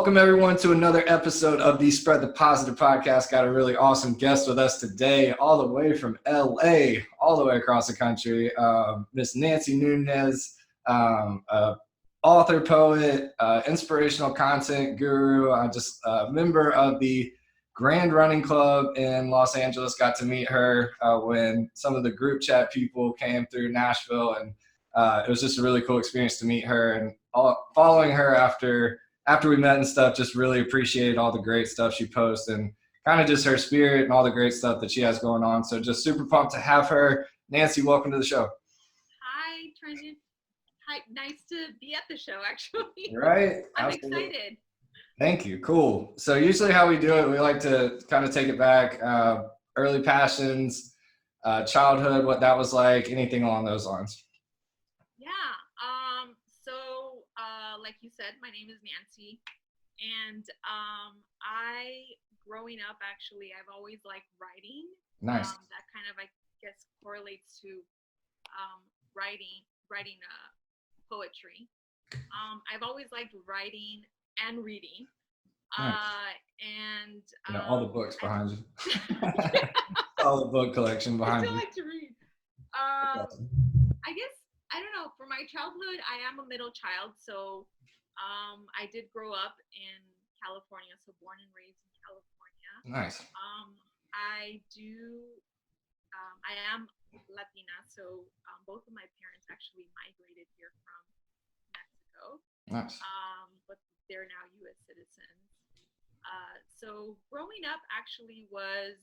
Welcome everyone to another episode of the Spread the Positive podcast. Got a really awesome guest with us today, all the way from LA, all the way across the country. Miss Nancy Nuñez, author, poet, inspirational content guru, just a member of the Grand Running Club in Los Angeles. Got to meet her when some of the group chat people came through Nashville, and it was just a really cool experience to meet her. And following her after we met and stuff, just really appreciated all the great stuff she posts and kind of just her spirit and all the great stuff that she has going on. So just super pumped to have her. Nancy, welcome to the show. Hi, Trenton. Hi, nice to be at the show, actually. Right? I'm excited. Thank you. Cool. So usually how we do it, we like to kind of take it back, early passions, childhood, what that was like, anything along those lines. Yeah. Like you said, my name is Nancy, and growing up, actually, I've always liked writing. Nice. That kind of, I guess, correlates to writing poetry. I've always liked writing and reading. Nice. And all the books behind you. All the book collection behind you. I still like to read. I guess, I don't know, for my childhood, I am a middle child, so I did grow up in California, so born and raised in California. Nice. I am Latina, so both of my parents actually migrated here from Mexico. Nice. But they're now U.S. citizens. So growing up actually was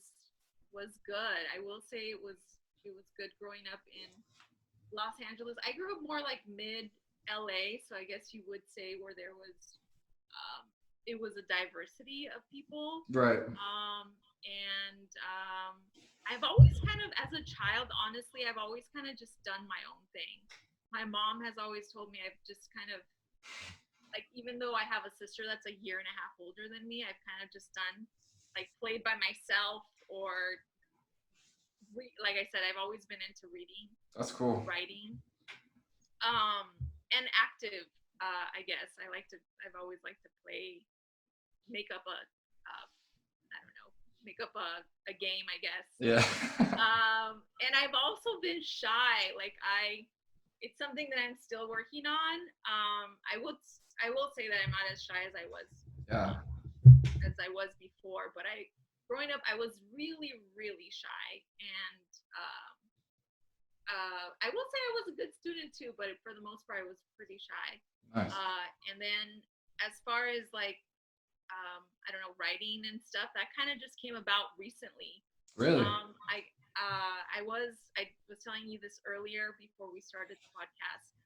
good. I will say it was good growing up in Los Angeles. I grew up more like mid LA, so I guess you would say where there was it was a diversity of people. Right. I've always kind of, as a child, honestly, I've always kind of just done my own thing. My mom has always told me I've just kind of, like, even though I have a sister that's a year and a half older than me, I've kind of just done, like, played by myself or, like I said, I've always been into reading. That's cool. Writing. And active, I guess. I've always liked to make up a game, I guess. Yeah. And I've also been shy. Like it's something that I'm still working on. I will say that I'm not as shy as I was. Yeah. As I was before, but growing up, I was really, really shy, and I will say I was a good student too, but for the most part, I was pretty shy. Nice. And then as far as like, I don't know, writing and stuff, that kind of just came about recently. Really? I was telling you this earlier before we started the podcast.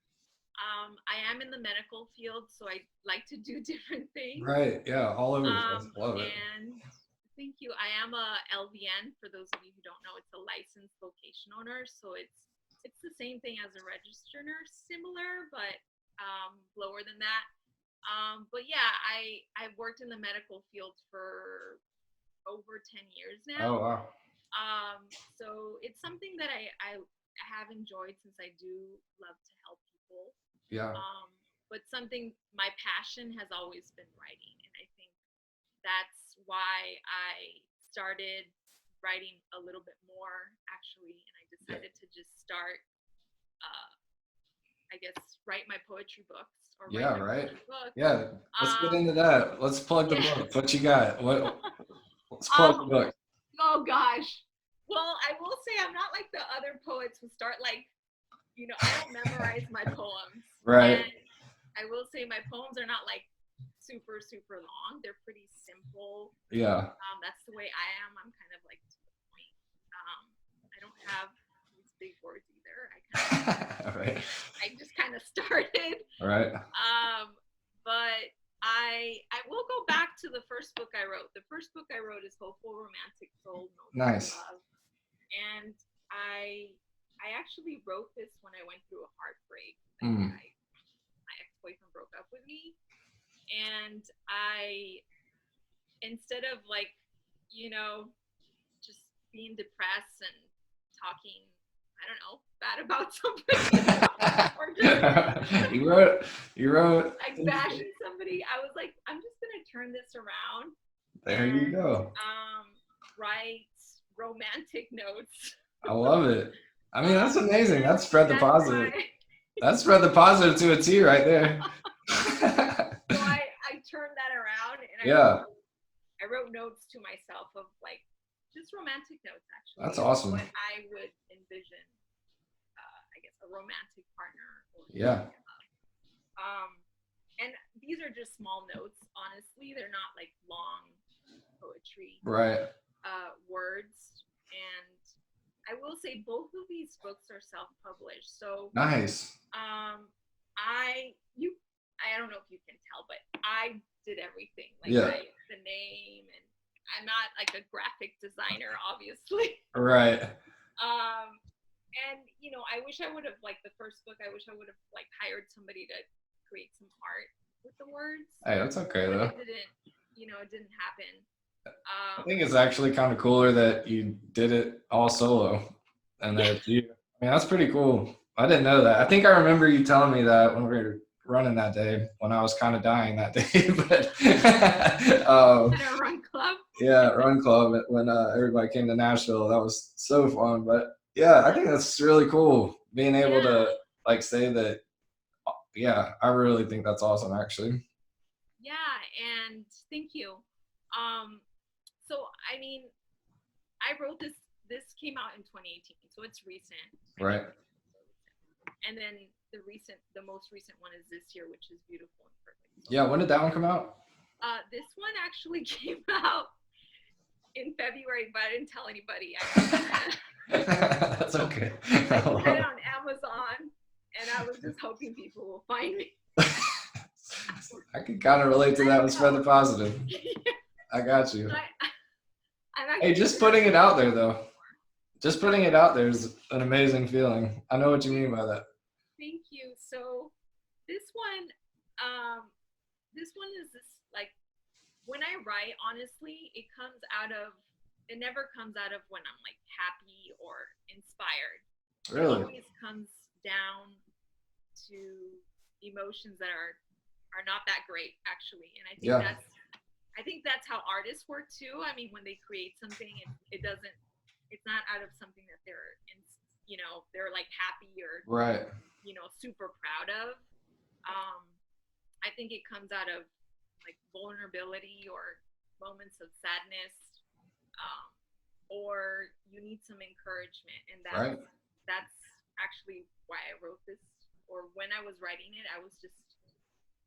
I am in the medical field, so I like to do different things. Right. Yeah. All over the place. Love it. And thank you. I am a LVN. For those of you who don't know, it's a licensed vocation owner. So it's the same thing as a registered nurse, similar, but lower than that. But yeah, I've worked in the medical field for over 10 years now. Oh, wow. So it's something that I have enjoyed, since I do love to help people. Yeah. But my passion has always been writing, and I think that's why I started writing a little bit more, actually, and I decided to just start, I guess, write my poetry books. Yeah, right. Yeah, let's get into that. Let's plug the book. What you got? Let's plug the book. Oh gosh. Well, I will say I'm not like the other poets who start like, I don't memorize my poems. Right. And I will say my poems are not like super, super long. They're pretty simple. Yeah. That's the way I am. I'm kind of like to the point. I don't have these big words either. Right. I just kind of started. Right. But I will go back to the first book I wrote. The first book I wrote is Hopeful Romantic Soul. Nice. Love. And I actually wrote this when I went through a heartbreak. My ex-boyfriend broke up with me, and instead of like, just being depressed and talking, I don't know, bad about somebody, or just you wrote like bashing somebody, I was like, I'm just gonna turn this around There you go. write romantic notes. I love it. I mean, that's amazing. That's spread the That's positive. why. That's spread the positive to a T right there. So I turned that around and Yeah, I wrote notes to myself of like just romantic notes actually. that's awesome. What I would envision, I guess, a romantic partner. Or Yeah. and these are just small notes. Honestly, they're not like long poetry Right. words. And I will say both of these books are self-published. So Nice. I don't know if you can tell, but I did everything. Like Yeah. the name, and I'm not like a graphic designer, obviously. Right. And you know, I wish I would have, like the first book, I wish I would have like hired somebody to create some art with the words. Hey, that's okay though. It didn't happen. I think it's actually kind of cooler that you did it all solo, and that you. I mean, that's pretty cool. I didn't know that. I think I remember you telling me that when we were running that day, when I was kind of dying that day. But At a run club. yeah, run club when everybody came to Nashville. That was so fun. But yeah, I think that's really cool being able to like say that. Yeah, I really think that's awesome, actually. Yeah, and thank you. So I mean, I wrote this. This came out in 2018, so it's recent. Right. And then the most recent one is this year, which is beautiful and perfect. So, yeah, when did that one come out? This one actually came out in February, but I didn't tell anybody. That's okay. I put it on Amazon, and I was just hoping people will find me. I can kind of relate to that and spread the positive. I got you. Hey, just putting it out there, though. Just putting it out there is an amazing feeling. I know what you mean by that. Thank you. So this one is this, like, when I write, honestly, it never comes out of when I'm like happy or inspired. Really? It always comes down to emotions that are not that great, actually. And I think that's how artists work too. I mean, when they create something, it's not out of something that they're like happy or right, super proud of. I think it comes out of like vulnerability or moments of sadness, or you need some encouragement, and that's actually why I wrote this. Or when I was writing it,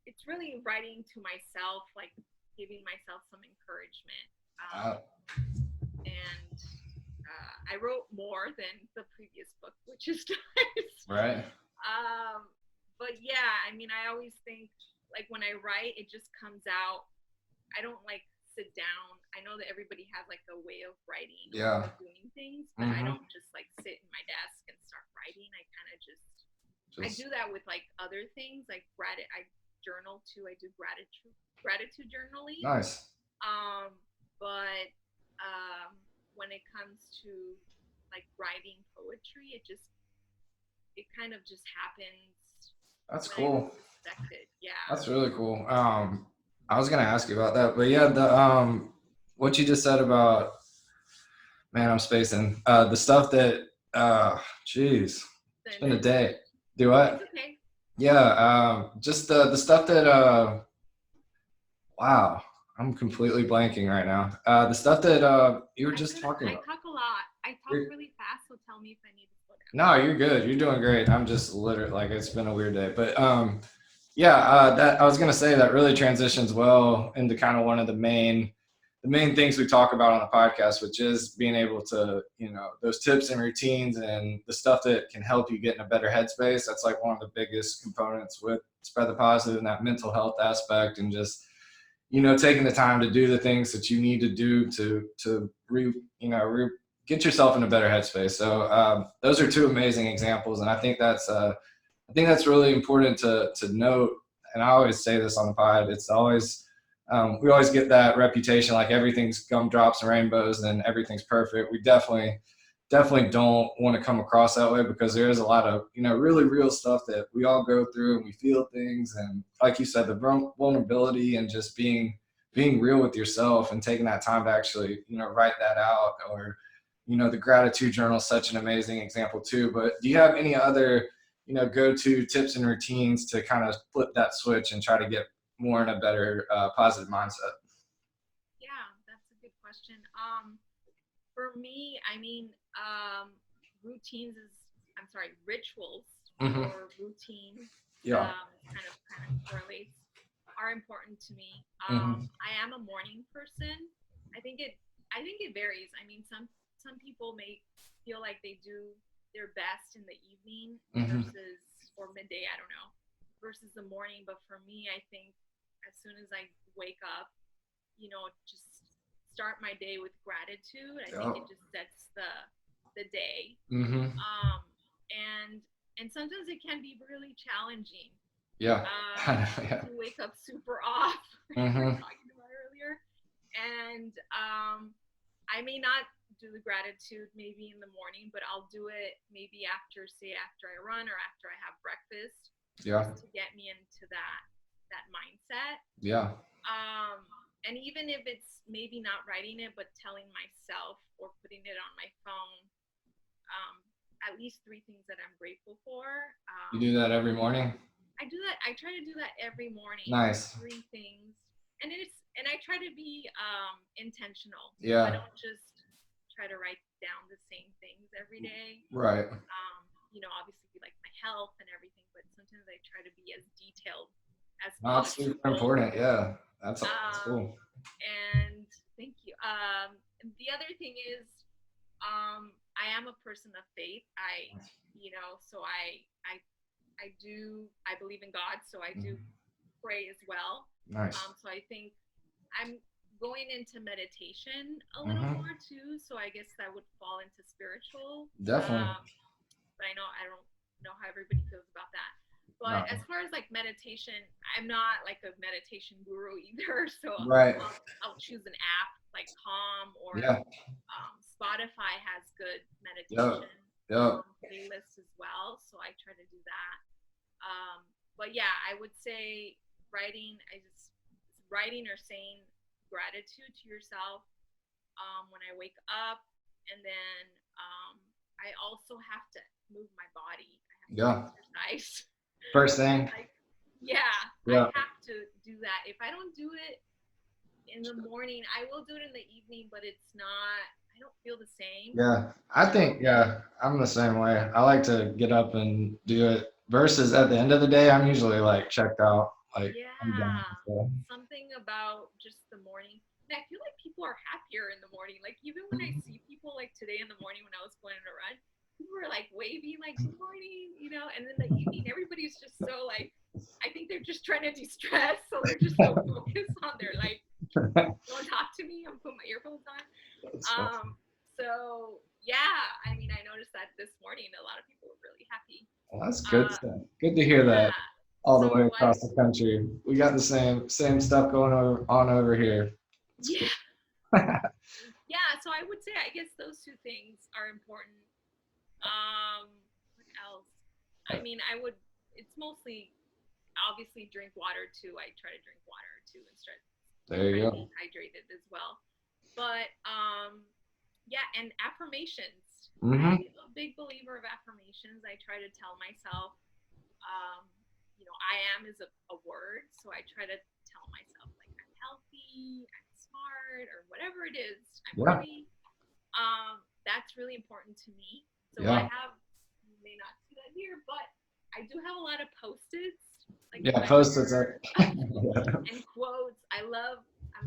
it's really writing to myself, like giving myself some encouragement. And I wrote more than the previous book, which is nice. Right. But yeah, I mean, I always think like when I write, it just comes out. I don't like sit down. I know that everybody has like a way of writing or doing things, but I don't just like sit in my desk and start writing. I kind of I do that with like other things, like I journal too. I do gratitude journaling. Nice. But when it comes to like writing poetry, it kind of just happens. That's cool. Yeah. That's really cool. I was gonna ask you about that, but yeah, what you just said about, man, I'm spacing. The stuff that geez, it's been a day. Do what? It's okay. Yeah, just the stuff that wow, I'm completely blanking right now. The stuff that you were just talking about. I talk a lot. I talk really fast, so tell me if I need to slow down. No, you're good. You're doing great. I'm just literally like, it's been a weird day, but that I was gonna say that really transitions well into kind of one of the main things we talk about on the podcast, which is being able to, those tips and routines and the stuff that can help you get in a better headspace. That's like one of the biggest components with Spread the Positive, and that mental health aspect, and just, taking the time to do the things that you need to do to get yourself in a better headspace. So those are two amazing examples. And I think that's really important to note. And I always say this on the pod, it's always, we always get that reputation like everything's gumdrops and rainbows and everything's perfect. We definitely don't want to come across that way, because there is a lot of, really real stuff that we all go through, and we feel things. And like you said, the vulnerability and just being being real with yourself and taking that time to actually, write that out, or, the gratitude journal is such an amazing example too. But do you have any other, go-to tips and routines to kind of flip that switch and try to get more in a better, positive mindset? Yeah, that's a good question. For me, I mean, routines is, I'm sorry, rituals Hmm. or routines, Yeah. kind of correlates, are important to me. Hmm. I am a morning person. I think it, I think it varies. I mean, some people may feel like they do their best in the evening Hmm. versus or midday. I don't know, versus the morning. But for me, I think as soon as I wake up, just start my day with gratitude. I think Yeah. it just sets the day. Hmm. Um, and and sometimes it can be really challenging Yeah. Yeah. to wake up super off, like we were Hmm. talking about earlier. And I may not do the gratitude maybe in the morning, but I'll do it maybe after, say, after I run or after I have breakfast, Yeah. just to get me into that mindset. Yeah. Um, and even if it's maybe not writing it, but telling myself or putting it on my phone, um, at least three things that I'm grateful for. You do that every morning? I do that. I try to do that every morning. Nice. Three things, and I try to be intentional. So I Yeah. don't just try to write down the same things every day. Right. Obviously like my health and everything, but sometimes I try to be as detailed as No, it's super possible. important. Yeah. That's Um, cool. and thank you. And the other thing is, I am a person of faith. So I believe in God, so I do Mhm. pray as well. Nice. So I think I'm going into meditation a little Hmm. more too. So I guess that would fall into spiritual. Definitely. But I don't know how everybody feels about that. But No. as far as like meditation, I'm not like a meditation guru either. So Right. I'll choose an app like Calm or Yeah. Spotify has good Yep. meditation Yep. playlists as well. So I try to do that. But yeah, I would say writing or saying gratitude to yourself when I wake up, and then I also have to move my body. I have to Yeah. exercise. First thing. Like, yeah, I Yeah. have to do that. If I don't do it in the morning, I will do it in the evening, but it's not. I don't feel the same. Yeah. I think, yeah, I'm the same way. I like to get up and do it versus at the end of the day, I'm usually like checked out. Like I'm done. Yeah, So. something about just the morning. And I feel like people are happier in the morning. Like even when I see people like today in the morning when I was going on a run, people were like waving like good morning. And then the evening everybody's just so like I think they're just trying to de-stress, so they're just so focused on their like don't talk to me. I'm putting my earphones on. That's fun. Um, so yeah, I mean I noticed that this morning a lot of people were really happy. Well, that's good Uh, stuff. Good to hear that yeah. all the way So I across the country. We got the same stuff going on over here. It's cool. yeah. Yeah, so I would say I guess those two things are important. What else? I mean, I would. It's mostly obviously drink water too. I try to drink water too and There try you to go. be hydrated as well. But yeah, and affirmations. Hmm. I'm a big believer of affirmations. I try to tell myself, um, I am is a word, so I try to tell myself like I'm healthy, I'm smart, or whatever it is. I'm Yeah. pretty. That's really important to me. So I Yeah. have, you may not see that here, but I do have a lot of post-its, like Yeah. Post-its binder are. Yeah. and quotes. I'm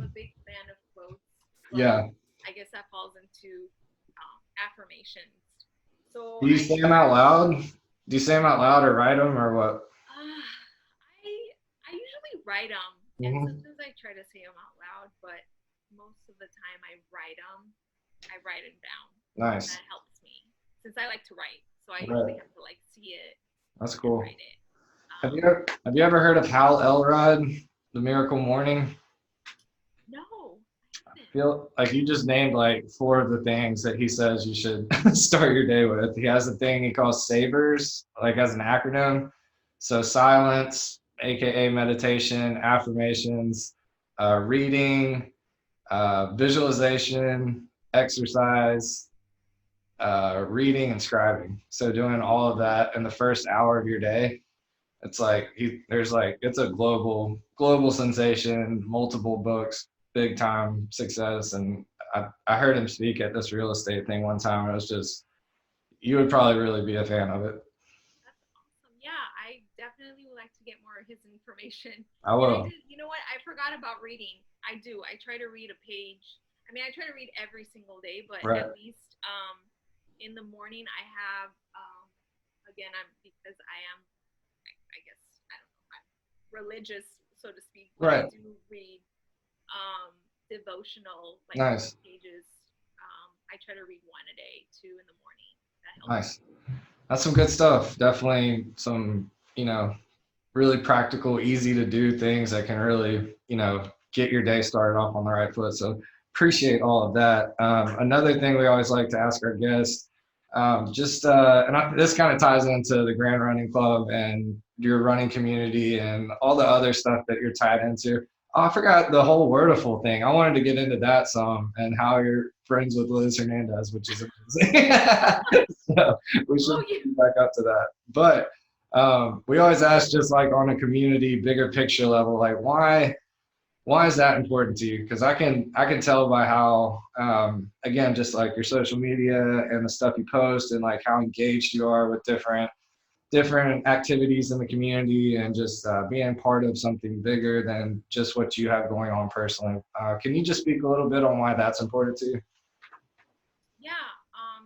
a big fan of quotes, but Yeah. I guess that falls into affirmations. So Do you say them out loud? Do you say them out loud or write them or what? I usually write them, and Hmm. sometimes I try to say them out loud, but most of the time I write them. I write it down, and Nice. that helps me since I like to write. So I usually Right. have to like see it That's and cool. write it. Have you ever heard of Hal Elrod, The Miracle Morning? No, I haven't. Feel like you just named like four of the things that he says you should start your day with. He has a thing he calls SAVERS, like as an acronym. So silence, aka meditation, affirmations, reading, visualization, exercise, reading, and scribing. So doing all of that in the first hour of your day, it's like there's like it's a global sensation, multiple books, big time success, and I heard him speak at this real estate thing one time. And it was just you would probably really be a fan of it. That's awesome. Yeah, I definitely would like to get more of his information. I And I will. did, you know what? I forgot about reading. I do. I try to read a page. I mean, I try to read every single day, but Right. at least in the morning I have, again, I'm because I guess, I don't know, I'm religious, so to speak, but I Right. do read devotional, like Nice. pages. I try to read one a day, two in the morning. That helps me. Nice. That's some good stuff. Definitely some, really practical, easy to do things that can really, get your day started off on the right foot. So appreciate all of that. Another thing we always like to ask our guests, this kind of ties into the Grand Running Club and your running community and all the other stuff that you're tied into. Oh, I forgot the whole Wordiful thing. I wanted to get into that some and how you're friends with Liz Hernandez, which is amazing. So we Oh, should yeah. get back up to that. But we always ask just like on a community, bigger picture level, like why is that important to you? Because I can tell by how again just like your social media and the stuff you post and like how engaged you are with different activities in the community and just being part of something bigger than just what you have going on personally. Can you just speak a little bit on why that's important to you? Yeah.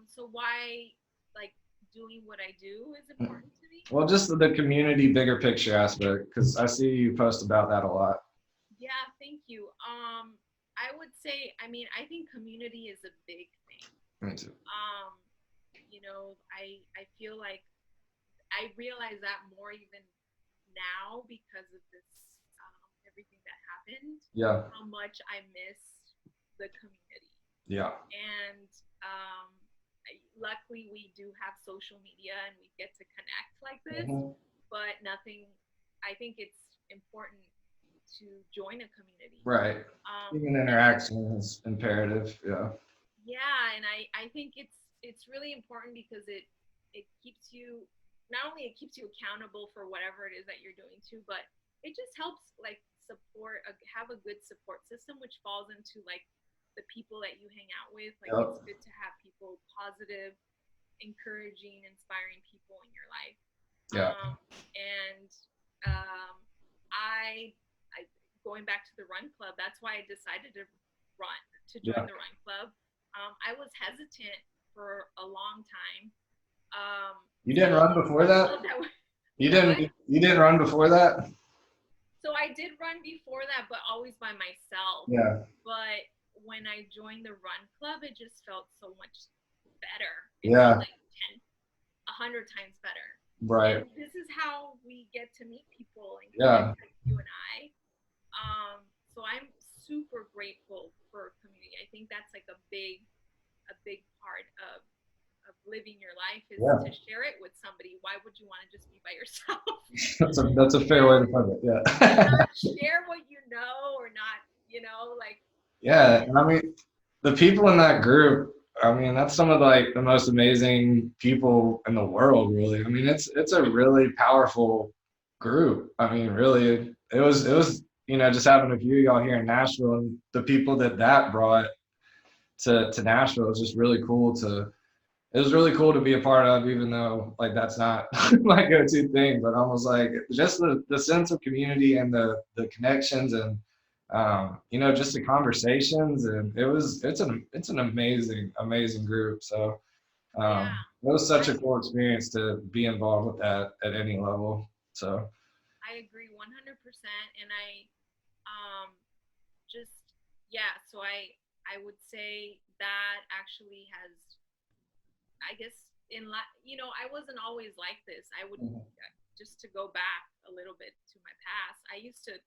So why, like, doing what I do is important to me? Well, just the community bigger picture aspect, because I see you post about that a lot. Yeah. Thank you. I would say, I mean, I think community is a big thing. Me too. Um, I feel like I realize that more even now because of this, everything that happened, Yeah, how much I miss the community. yeah. And luckily, we do have social media and we get to connect like this, Mhm. but nothing, I think it's important to join a community. Right. Human And I, interaction is imperative. Yeah. yeah, and I think it's really important because it keeps you, not only it keeps you accountable for whatever it is that you're doing too, but it just helps like have a good support system, which falls into like the people that you hang out with. Like it's Yep. good to have people, positive, encouraging, inspiring people in your life. Yeah. And um, I going back to the run club. That's why I decided to join Yeah. the run club. I was hesitant for a long time. You So didn't run this before run that? club that You that what? didn't you didn't run before that? So I did run before that, but always by myself. Yeah. But when I joined the run club, it just felt so much better. It felt Yeah. like 100 times better. Right. And this is how we get to meet people and connect Yeah. like you and I. So I'm super grateful for community. I think that's like a big part of living your life is Yeah. to share it with somebody. Why would you want to just be by yourself That's a fair way and to put it. and Yeah. not share what you know or not, like Yeah. and And I mean, the people in that group, I mean, that's some of like the most amazing people in the world, really. I mean, it's a really powerful group. I mean, really, it was just having a few of y'all here in Nashville and the people that brought to Nashville is just really cool to. It was really cool to be a part of, even though like that's not my go-to thing, but almost like just the sense of community and the connections and just the conversations and it's an amazing group. So yeah, it was such a I cool experience to be involved with that at any level. So I agree 100%. And I um just yeah, so I would say that actually has, I guess, I wasn't always like this. I would, just to go back a little bit to my past, I used to,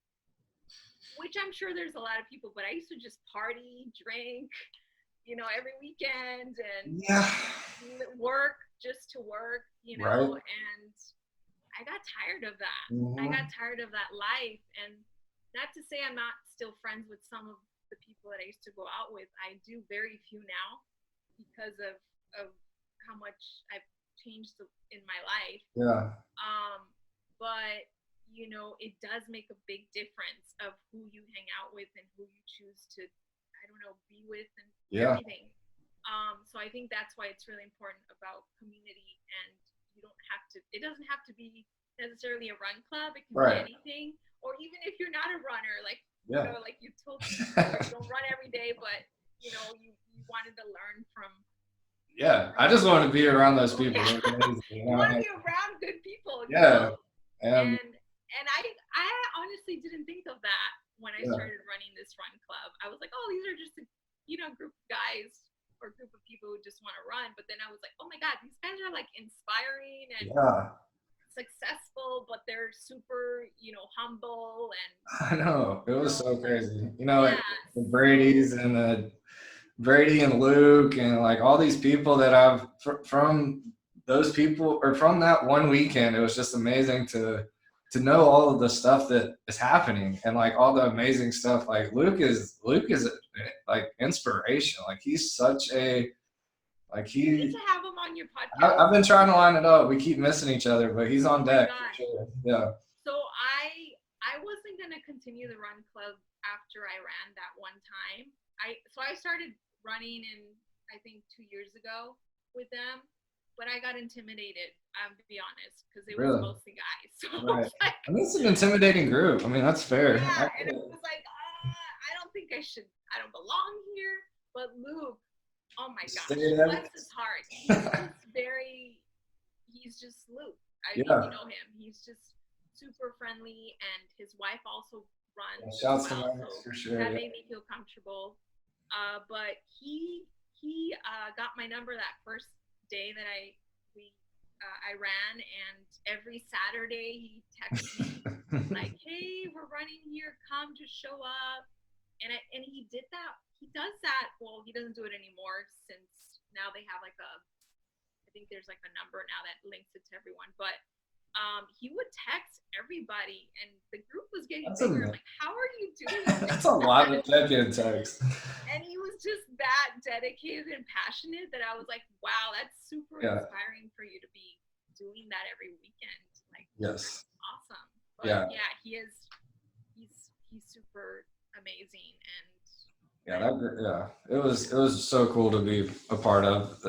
which I'm sure there's a lot of people, but I used to just party, drink, every weekend and yeah, work just to work, right. and I got tired of that. I Hmm. got tired of that life. And not to say I'm not still friends with some of the people that I used to go out with. I do very few now because of how much I've changed in my life. Yeah. Um, but you know, it does make a big difference of who you hang out with and who you choose to, I don't know, be with and Yeah. everything. So I think that's why it's really important about community, and you don't have to. It doesn't have to be necessarily a run club. It can be Right. anything, or even if you're not a runner, like you Yeah. know, like you told me before, you don't run every day, but you know, you wanted to learn Yeah. from I just want to be around those people. people. Yeah, You you know? want to be around good people, you Yeah. know. And And I honestly didn't think of that when I yeah. started running this run club. I was like, oh, these are just a group of guys or group of people who just want to run. But then I was like, oh my god, these guys are like inspiring and Yeah. successful, but they're super humble and I know. It was so like crazy. Like yeah. the So Brady's and the Brady and Luke and like all these people that from those people or from that one weekend, it was just amazing to know all of the stuff that is happening and like all the amazing stuff. Like Luke is like inspiration. Like he's such a like you need he. to have them on your I've podcast. been trying to line it up. We keep missing each other, but he's on Oh my deck for god. sure. Yeah. So I wasn't gonna continue the run club after I ran that one time. I started running in I think 2 years ago with them, but I got intimidated. To be honest, because it was Really. mostly guys. So I Right. was like, I mean, it's an intimidating group. I mean, that's fair. yeah, and it was like, I don't think I should. I don't belong here. But Luke, oh my Stay gosh, there. bless his heart. He's just very. He's just Luke. I mean, you Yeah. know him. He's just super friendly, and his wife also runs as Shouts to well, Max so for sure. that Yeah. made me feel comfortable. But he got my number that first day that I ran, and every Saturday he texts me like, "Hey, we're running here. Come, just show up." And he did that. He does that. Well, he doesn't do it anymore since now they have like a. I think there's like a number now that links it to everyone, but he would text everybody, and the group was getting That's bigger. I'm a like, how are you doing that's a lot that? of check-in text. And he was just that dedicated and passionate that I was like, wow, that's super Yeah. inspiring for you to be doing that every weekend. Like, Yes. awesome. But Yeah. he's super amazing, and Yeah. It was so cool to be a part of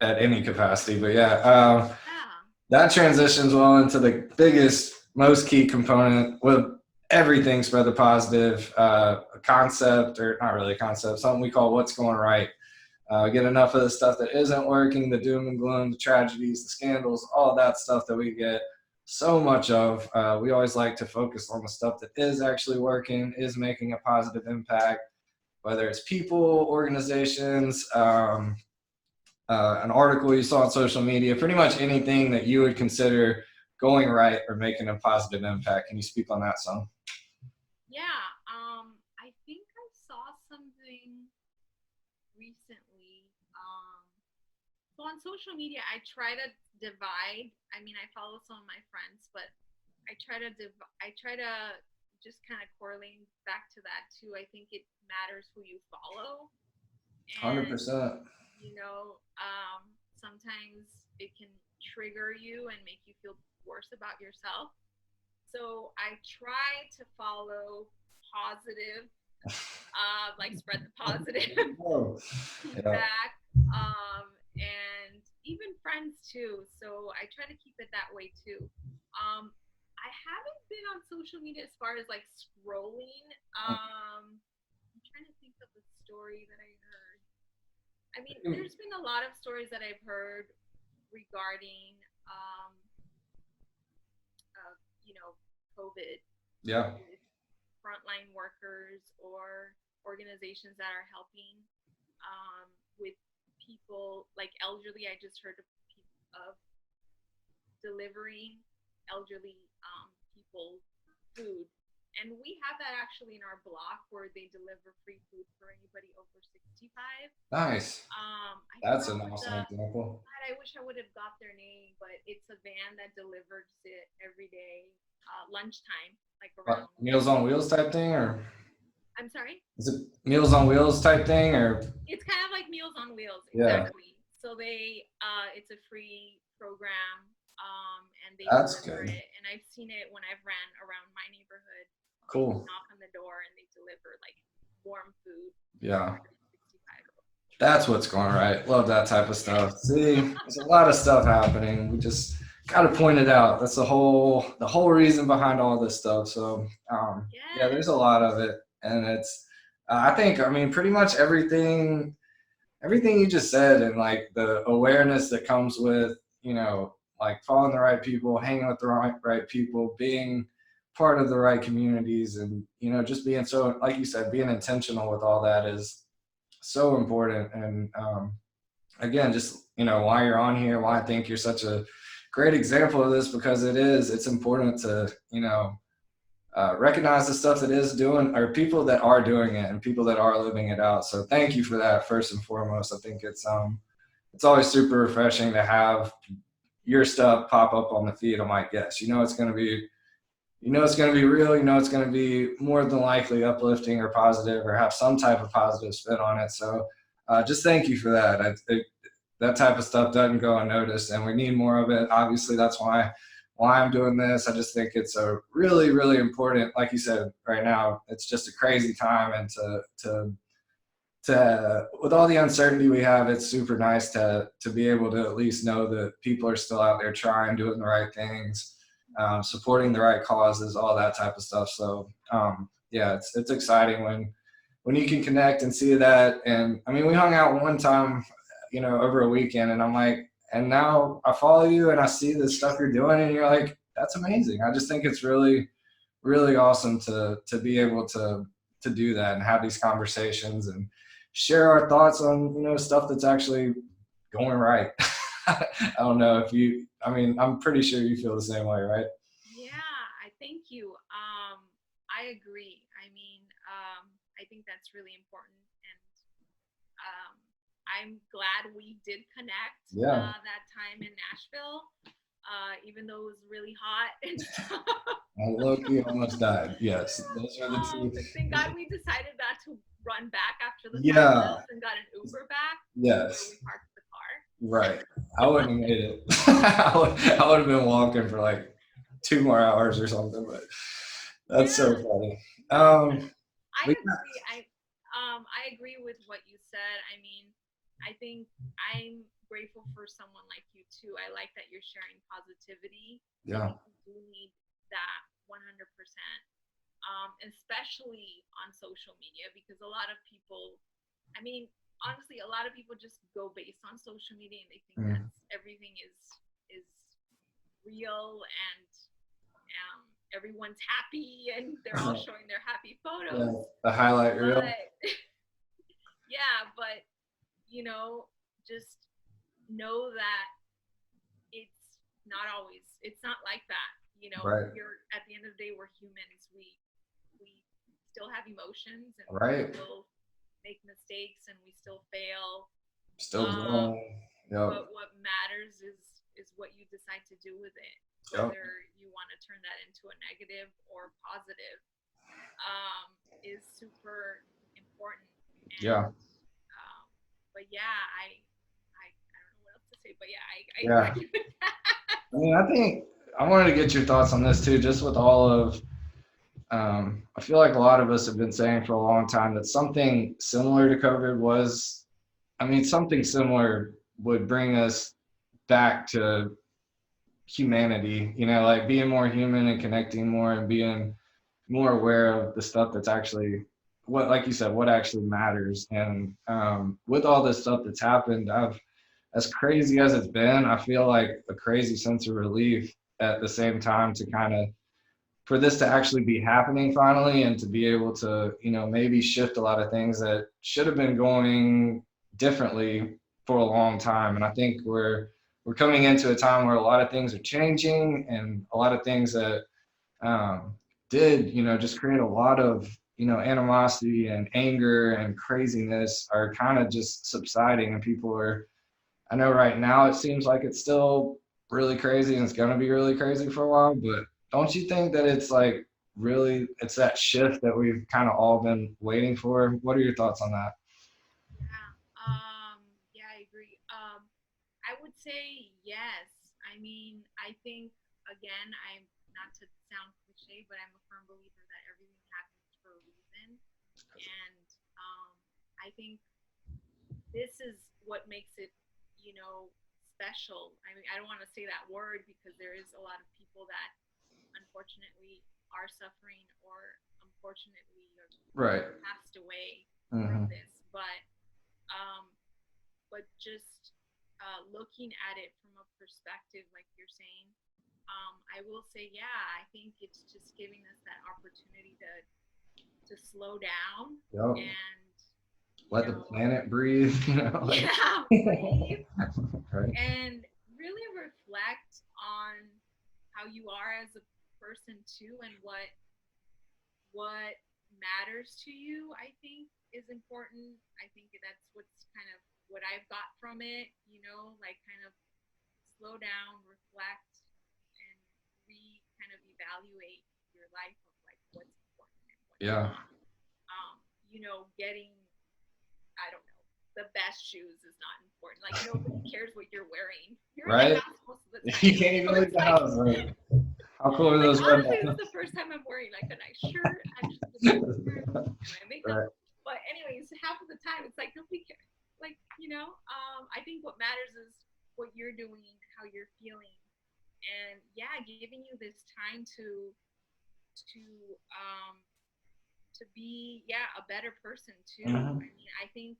at any capacity. But yeah, yeah, that transitions well into the biggest, most key component with everything spread the positive a concept, or not really a concept, something we call what's going right. Get enough of the stuff that isn't working, the doom and gloom, the tragedies, the scandals, all of that stuff that we get so much of. We always like to focus on the stuff that is actually working, is making a positive impact, whether it's people, organizations, an article you saw on social media, pretty much anything that you would consider going right or making a positive impact. Can you speak on that some? yeah. I think I saw something recently. So on social media, I try to divide. I mean, I follow some of my friends, but I try to just kind of correlate back to that too. I think it matters who you follow, and 100%. sometimes it can trigger you and make you feel worse about yourself. So I try to follow positive, like spread the positive Oh, yeah. feedback, and even friends too. So I try to keep it that way too. I haven't been on social media as far as like scrolling. I'm trying to think of a story that I heard. I mean, there's been a lot of stories that I've heard regarding, um, uh, you know, COVID Yeah. with frontline workers or organizations that are helping with people like elderly. I just heard of delivering elderly people food. And we have that actually in our block where they deliver free food for anybody over 65. Nice. I That's forgot an what awesome example. God, I wish I would have got their name, but it's a van that delivers it every day. lunchtime, like around. Meals on Wheels type thing, or I'm sorry. is it Meals on Wheels type thing, or It's kind of like Meals on Wheels, yeah, exactly. So it's a free program, and they that's deliver good. it. And I've seen it when I've ran around my neighborhood. They Cool. knock on the door and they deliver like warm food, Yeah. 365. That's what's going right. Love that type of Yeah. stuff. See, there's a lot of stuff happening. We just got to point it out. That's the whole reason behind all this stuff. So, yeah, there's Yes. a lot of it, and it's. I think, I mean, pretty much everything you just said, and like the awareness that comes with, like following the right people, hanging with the right people, being part of the right communities, and just being so, like you said, being intentional with all that is so important. And again, just why you're on here, why I think you're such a great example of this, because it's important to recognize the stuff that is doing, or people that are doing it, and people that are living it out. So thank you for that, first and foremost. I think it's always super refreshing to have your stuff pop up on the feed. I'm like, yes, it's going to be real. It's going to be more than likely uplifting or positive, or have some type of positive spin on it. So just thank you for that. That type of stuff doesn't go unnoticed, and we need more of it. Obviously, that's why I'm doing this. I just think it's a really, really important, like you said, right now, it's just a crazy time. And to with all the uncertainty we have, it's super nice to be able to at least know that people are still out there trying, doing the right things, supporting the right causes, all that type of stuff. So yeah, it's exciting when you can connect and see that. And I mean, we hung out one time, over a weekend, and I'm like, and now I follow you and I see the stuff you're doing, and you're like, that's amazing. I just think it's really, really awesome to be able to do that and have these conversations and share our thoughts on stuff that's actually going right. I don't know if you. I mean, I'm pretty sure you feel the same way, right? Yeah, I thank you. I agree. I mean, I think that's really important, and um, I'm glad we did connect Yeah. that time in Nashville, even though it was really hot and stuff. I low-key almost died. Yes, those are the two. But thank God we decided not to run back after the 5 miles Yeah. and got an Uber back to where Yes. we parked the car. Right. I wouldn't have made it. I would have been walking for like 2 more hours or something. But that's so Yeah, funny. I But agree. I agree with what you said. I mean, I think I'm grateful for someone like you too. I like that you're sharing positivity. I yeah, think we do need that 100%, especially on social media, because a lot of people, I mean, honestly, a lot of people just go based on social media and they think that mm, everything is real, and everyone's happy and they're all showing their happy yeah, photos. the highlight reel. But yeah, but you know, just know that it's not always, it's not like that. Right. We're at the end of the day, we're humans. We still have emotions, and we Right. still make mistakes, and we still fail. Still Um, growing. Yep. but what matters is what you decide to do with it, Yep. whether you want to turn that into a negative or positive, is super important. And Yeah. but yeah, I don't know what else to say, but yeah, I Yeah. agree with that. I mean, I think I wanted to get your thoughts on this too, just with all of. I feel like a lot of us have been saying for a long time that something similar to COVID was. I mean, something similar would bring us back to humanity. Like being more human and connecting more and being more aware of the stuff that's actually what, like you said, what actually matters. And with all this stuff that's happened, as crazy as it's been, I feel like a crazy sense of relief at the same time, to kind of, for this to actually be happening finally, and to be able to, maybe shift a lot of things that should have been going differently for a long time. And I think we're coming into a time where a lot of things are changing, and a lot of things that um, did, just create a lot of, animosity and anger and craziness are kind of just subsiding. And people are, I know right now it seems like it's still really crazy, and it's going to be really crazy for a while, but don't you think that it's like really it's that shift that we've kind of all been waiting for? What are your thoughts on that? Yeah. Yeah, I agree. I would say yes. I mean, I think again, I'm not to sound cliche, but I'm a firm believer that everything happens for a reason, and I think this is what makes it, you know, special. I mean, I don't want to say that word because there is a lot of people that unfortunately are suffering or unfortunately Right. passed away from Hmm. this, um, but just looking at it from a perspective like you're saying, I will say, yeah, I think it's just giving us that opportunity to slow down Yep. and you Let the know, planet breathe, like yeah, breathe right. and really reflect on how you are as a person too, and what matters to you. I think is important. I think that's what's kind of what I've got from it. You know, like kind of slow down, reflect, and kind of evaluate your life of like what's important and what's Yeah. not. You know, getting I don't know the best shoes is not important. Like nobody cares what you're wearing. You're in the Right. house most of the You time, can't so even leave it's the like house. Like, how cool are like those red honestly, this is buttons? the first time I'm wearing like a nice shirt, actually the nice shirt and my makeup. Right. But anyways, half of the time it's like nobody cares. Like I think what matters is what you're doing, how you're feeling, and yeah, giving you this time to um to be a better person too. Hmm. I mean, I think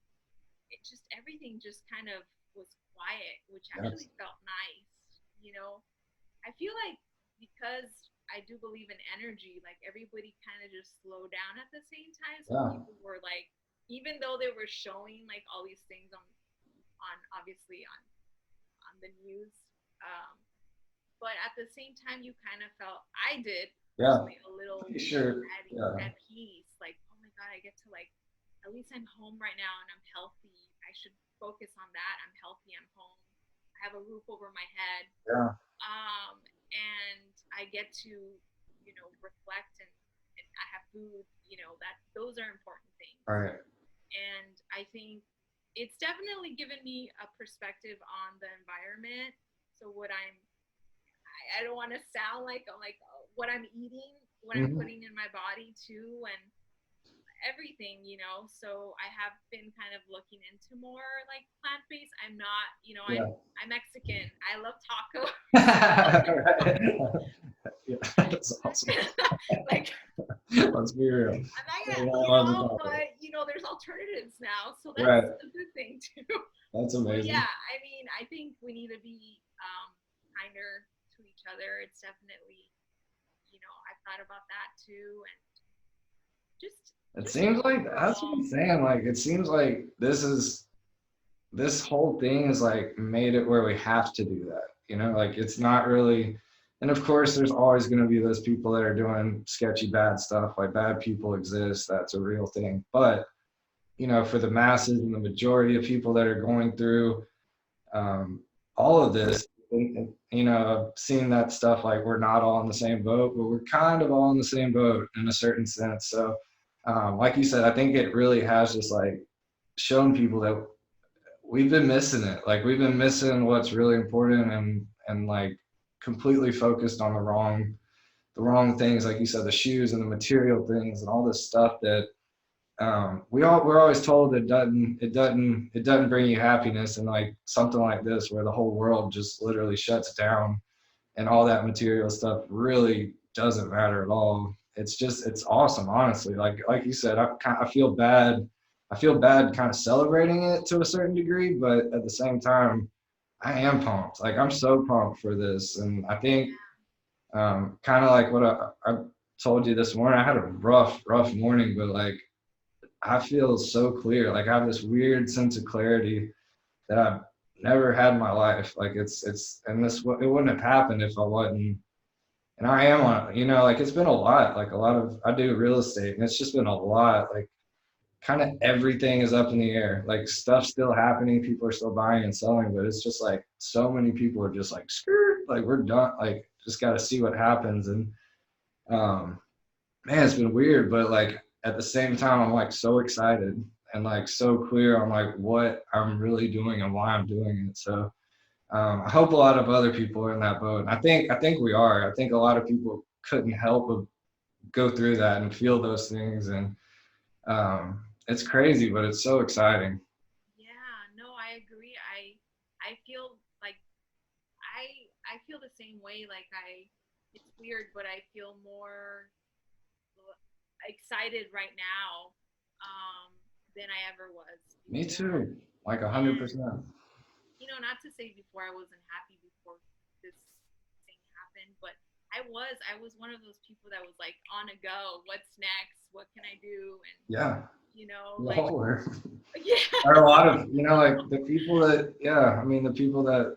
it just everything just kind of was quiet, which That's actually felt nice. You know, I feel like because I do believe in energy, like everybody kind of just slowed down at the same time. So yeah. people were like, even though they were showing like all these things on obviously on the news, um, but at the same time, you kind of felt I did Yeah. personally a little Pretty sure. at Yeah. at peace, like oh my god, I get to like at least I'm home right now and I'm healthy. I should focus on that. I'm healthy. I'm home. I have a roof over my head, Yeah. and I get to, reflect and I have food, that those are important things. All right. And I think it's definitely given me a perspective on the environment. So I don't want to sound like what I'm eating, what I'm Hmm. putting in my body too, and everything, so I have been kind of looking into more like plant-based. I'm not, Yeah. I'm Mexican. I love tacos. Right. Yeah. That's awesome. Like Let's be real. I'm not gonna, Everybody loves a taco. but there's alternatives now, so that's Right. a good thing too. That's But amazing. yeah, I mean, I think we need to be kinder to each other. It's definitely, I've thought about that too, and just It just seems like that's what I'm overall, saying. Like it seems like this whole thing is like made it where we have to do that. Like it's not really, and of course there's always going to be those people that are doing sketchy bad stuff. Like bad people exist. That's a real thing. But for the masses and the majority of people that are going through all of this, seeing that stuff like we're not all in the same boat, but we're kind of all in the same boat in a certain sense. So, like you said, I think it really has just like shown people that we've been missing it. Like we've been missing what's really important and like completely focused on the wrong things. Like you said, the shoes and the material things and all this stuff that we're always told it doesn't bring you happiness, and like something like this where the whole world just literally shuts down and all that material stuff really doesn't matter at all. It's awesome, honestly. Like you said, I feel bad kind of celebrating it to a certain degree, but at the same time I am pumped. Like I'm so pumped for this, and I think kind of like what I told you this morning. I had a rough morning, but like I feel so clear. Like I have this weird sense of clarity that I've never had in my life. Like and it wouldn't have happened if I wasn't. And I am on, like it's been a lot. Like I do real estate, and it's just been a lot. Like kind of everything is up in the air. Like stuff's still happening, people are still buying and selling, but it's just like so many people are just like skirt, like we're done. Like just got to see what happens. And man, it's been weird, but like at the same time, I'm like so excited and like so clear on like what I'm really doing and why I'm doing it. So I hope a lot of other people are in that boat. And I think we are. I think a lot of people couldn't help but go through that and feel those things. And it's crazy, but it's so exciting. Yeah, no, I agree. I feel like I feel the same way. Like it's weird, but I feel more excited right now than I ever was Me before. too, like And 100%. not to say before I wasn't happy before this thing happened, but I was one of those people that was like on a go. What's next? What can I do? And Yeah, we like all were. yeah. There are a lot of, like the people that, yeah, I mean, the people that,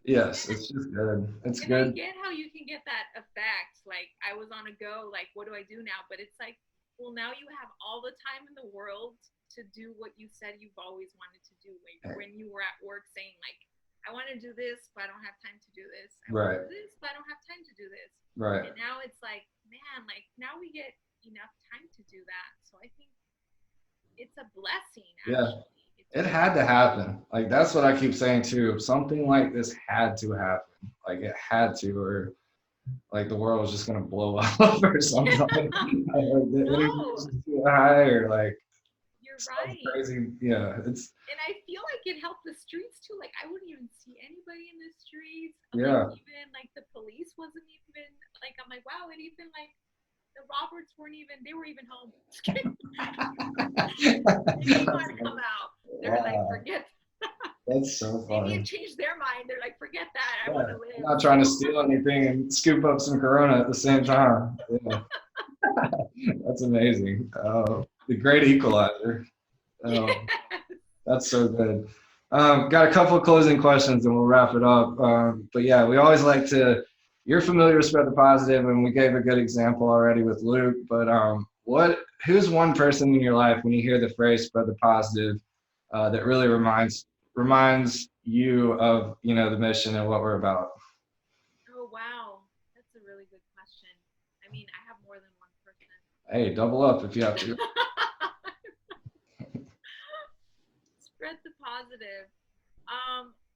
yes, it's just good. It's And I good. get how you can get that effect. Like I was on a go, like what do I do now? But it's like, well, now you have all the time in the world to do what you said you've always wanted to do. Like when you were at work saying like, I want to do this, but I don't have time to do this. I want Right, to do this, but I don't have time to do this. right. And now it's like, man, like now we get enough time to do that. So I think it's a blessing Yeah, actually. It's it really had to happen. Like, that's what I keep saying too. Something like this had to happen. Like, it had to, or like the world was just gonna blow up or something. Like the energy was no, just too high, or like you're some right. crazy. Yeah, it's And I feel like it helped the streets too. Like I wouldn't even see anybody in the streets. Like yeah. even like the police wasn't even like I'm like wow. It even like the Roberts weren't even they were even home. They didn't want to come out. They're like Wow, forget. that's so Maybe funny. it changed their mind. They're like forget that. I want Yeah, to I'm live. not trying to steal anything and scoop up some Corona at the same time. Yeah, that's amazing. The great equalizer. Yeah. Oh, that's so good. Got a couple of closing questions and we'll wrap it up. But yeah, we always like to. You're familiar with Spread the Positive, and we gave a good example already with Luke. But who's one person in your life when you hear the phrase "Spread the Positive" that really reminds you of the mission and what we're about? Oh wow, that's a really good question. I mean, I have more than one person. Hey, double up if you have to. Spread the positive.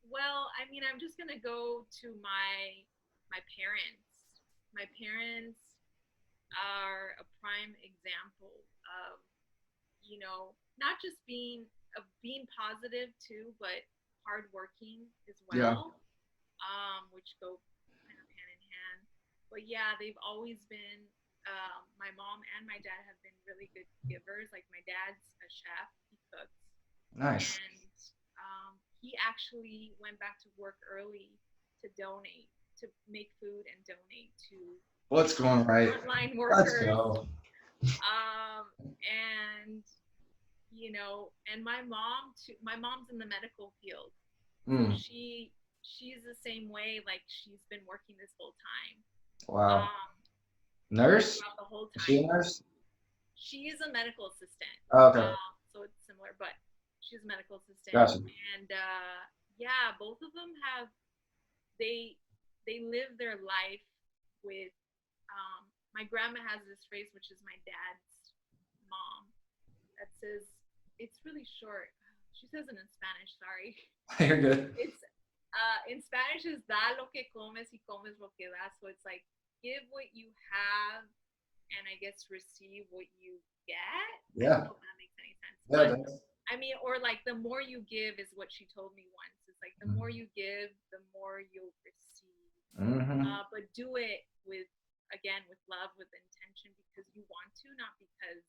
Well, I mean, I'm just gonna go to my parents. My parents are a prime example of, not just being positive too, but hardworking as Yeah, well, which go kind of hand in hand. But yeah, they've always been. My mom and my dad have been really good givers. Like my dad's a chef; he cooks, nice. and he actually went back to work early to donate, to make food and donate to What's going right? frontline Let's workers. go. And and my mom too. My mom's in the medical field, so Mm, she's the same way. Like she's been working this whole time, wow. um, Nurse? throughout the whole Is she time. a nurse? She is a medical assistant, Oh, okay, so it's similar, but she's a medical assistant, gotcha. and yeah, both of them have they they live their life with. My grandma has this phrase, which is my dad's mom, that says it's really short. She says it in Spanish. Sorry, You're good. it's in Spanish is da lo que comes y comes lo que das. So it's like give what you have and I guess receive what you get. I don't Yeah, know if that makes any sense, yeah, but that's, I mean, or like the more you give is what she told me once. It's like the more you give, the more you'll receive. mm-hmm. But do it with again with love, with intention because you want to, not because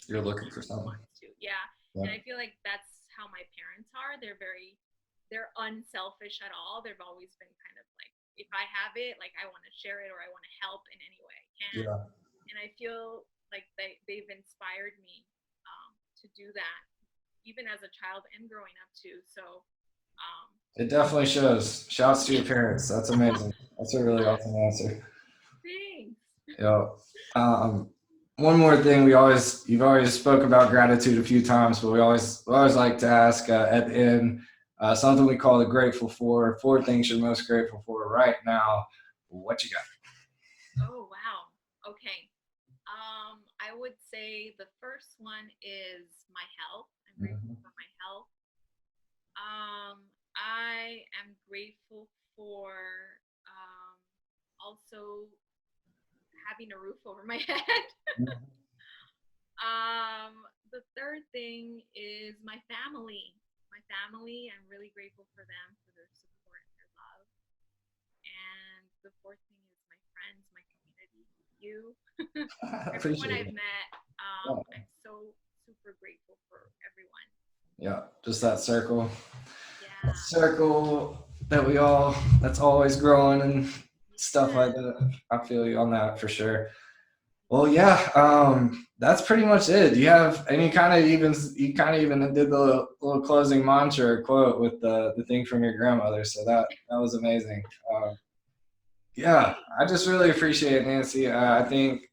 You're looking for anyone something. wants to. Yeah, Yeah, and I feel like that's how my parents are. They're unselfish at all. They've always been kind of like, if I have it, like I want to share it or I want to help in any way I can. yeah. And I feel like they've inspired me to do that, even as a child and growing up too. So, It definitely shows. Shouts to your parents. That's amazing. That's a really awesome answer. thanks. Yeah. Um, One more thing, you've always spoke about gratitude a few times, but we always like to ask at the end something we call the grateful for. 4 things you're most grateful for right now. What you got? Oh, wow. Okay. I would say the first one is my health. I'm grateful Mhm. for my health. I am grateful for um, also having a roof over my head. The third thing is my family. My family, I'm really grateful for them, for their support and their love. And the fourth thing is my friends, my community, you, I everyone appreciate I've it. met. Yeah. I'm so super grateful for everyone. Yeah, just that circle. That Yeah. circle that we all, that's always growing and stuff like Yeah. that. I feel you on that for sure. Well, yeah, that's pretty much it. Do you have any kind of even, you kind of even did the little closing mantra or quote with the thing from your grandmother. So that was amazing. Yeah, Great. I just really appreciate it, Nancy. I think,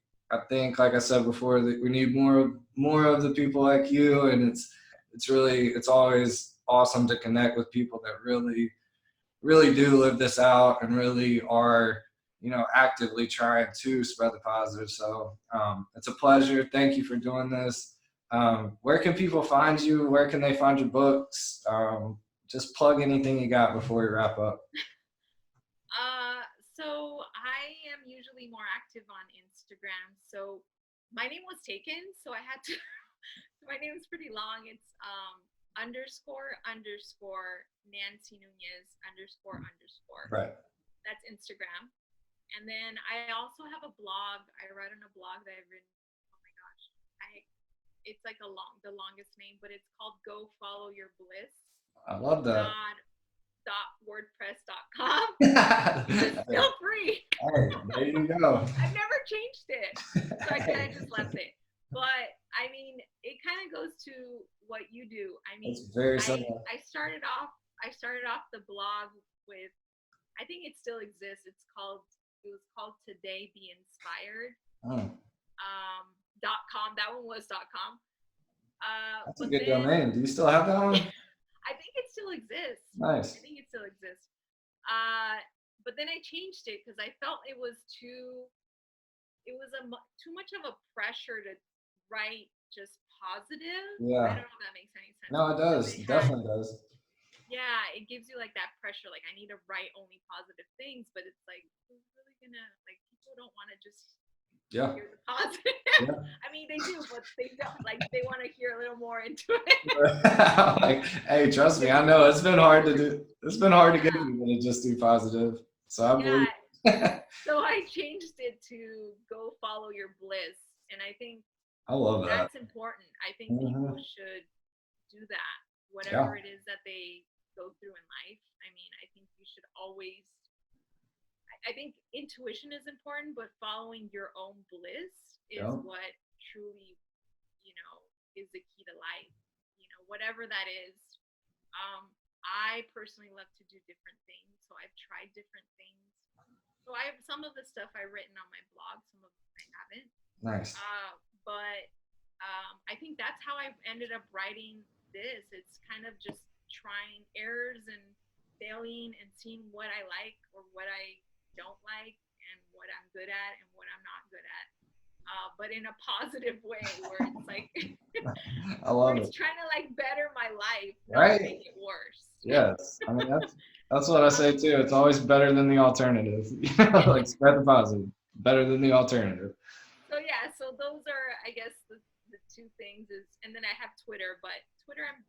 like I said before, that we need more of the people like you, and it's always awesome to connect with people that really do live this out and really are, actively trying to spread the positive. So it's a pleasure. Thank you for doing this. Where can people find you? Where can they find your books? Just plug anything you got before we wrap up. So I am usually more active on Instagram. So my name was taken, so I had to. My name is pretty long. It's underscore underscore Nancy Nuñez underscore underscore. Right. That's Instagram. And then I also have a blog. I write on a blog that I've written. Oh my gosh, I it's like the longest name, but it's called Go Follow Your Bliss. I love that. .wordpress.com. It's Hey, still free. there you go. I've never changed it, so I kind of just left it. But I mean, it kind of goes to what you do. I It's mean, very I similar. I started off the blog with, I think it still exists. It was called Today Be Inspired. Oh, .com. That one was .com. that's a But good then domain. Do you still have that one? I think it still exists. I Nice. think it still exists. Uh, but then I changed it because I felt it was too much of a pressure to write just positive. I Yeah. don't know if that makes any sense No, it because does. It definitely does. yeah, it gives you like that pressure. Like I need to write only positive things, but it's like who's really gonna, like, people don't want to just Yeah. hear the positive. Yeah. I mean, they do, but they don't. Like they want to hear a little more into it. Like, hey, trust me, I know it's been hard to do. It's been hard to get people to just do positive. So I believe. Yeah. So I changed it to Go Follow Your Bliss, and I think I love that. that's important. I think people Hmm. should do that, Yeah. whatever it is that they go through in life. I mean, I think you should always, I think intuition is important, but following your own bliss is Yeah. what truly, is the key to life. Whatever that is. I personally love to do different things, so I've tried different things. So I have some of the stuff I've written on my blog, some of it I haven't. Nice. But I think that's how I ended up writing this. It's kind of just trying errors and failing and seeing what I like or what I don't like and what I'm good at and what I'm not good at. But in a positive way where it's like, I where love it's it. trying to like better my life, not Right? make it worse. Yes. I mean that's what I say too. It's always better than the alternative. Like spread the positive. Better than the alternative. So yeah, so those are, I guess, the two things is, and then I have Twitter, but Twitter, I'm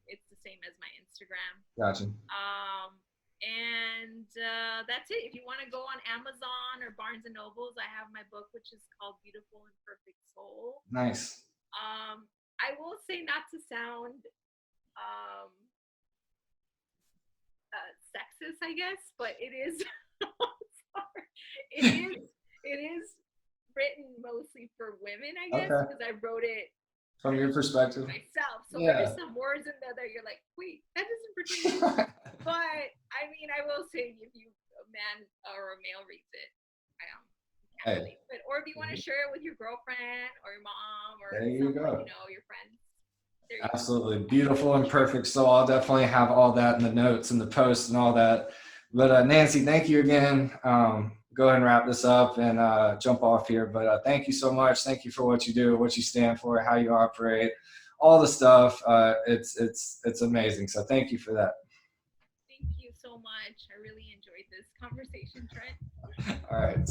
it's the same as my Instagram. Gotcha. And that's it. If you want to go on Amazon or Barnes and Nobles, I have my book, which is called Beautiful and Perfect Soul. Nice. I will say, not to sound um, sexist, I guess, but it is. Sorry, it is written mostly for women, I guess, Okay. because I wrote it From your perspective. myself. So Yeah. there's some words in there that you're like, wait, that doesn't pertain to me. But I mean, I will say, if a man or a male reads it, I can't Hey, relate. But or if you want to share it with your girlfriend or your mom or there you someone, go. your friends, there you go. Absolutely. Beautiful and perfect. So I'll definitely have all that in the notes and the posts and all that But Nancy, thank you again. Go ahead and wrap this up and jump off here. But thank you so much. Thank you for what you do, what you stand for, how you operate, all the stuff. It's amazing. So thank you for that. Thank you so much. I really enjoyed this conversation, Trent. All right.